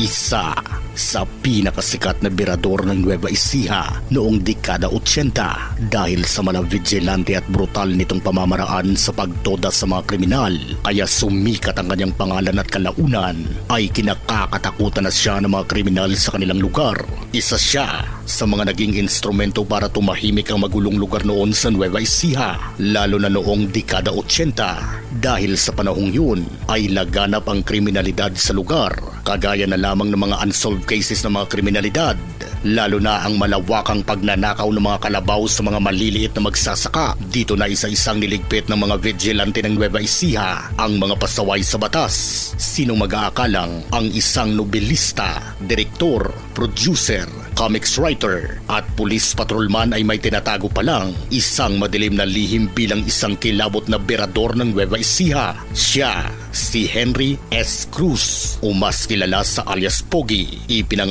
Isa sa pinakasikat na birador ng Nueva Ecija noong dekada 80 dahil sa malavigilante at brutal nitong pamamaraan sa pagtoda sa mga kriminal, kaya sumikat ang kanyang pangalan at kalaunan ay kinakakatakutan na siya ng mga kriminal sa kanilang lugar. Isa siya sa mga naging instrumento para tumahimik ang magulong lugar noon sa Nueva Ecija, lalo na noong dekada 80 dahil sa panahong yun ay laganap ang kriminalidad sa lugar, kagaya na lamang ng mga unsolved cases ng mga kriminalidad, lalo na ang malawakang pagnanakaw ng mga kalabaw sa mga maliliit na magsasaka. Dito na isa-isang niligpit ng mga vigilante ng Nueva Ecija ang mga pasaway sa batas. Sinong mag-aakalang ang isang nobelista, direktor, producer, comics writer at police patrolman ay may tinatago pa lang isang madilim na lihim bilang isang kilabot na berador ng Nueva Ecija. Siya si Henry S. Cruz o mas kilala sa alias Pogi. Ipinangalan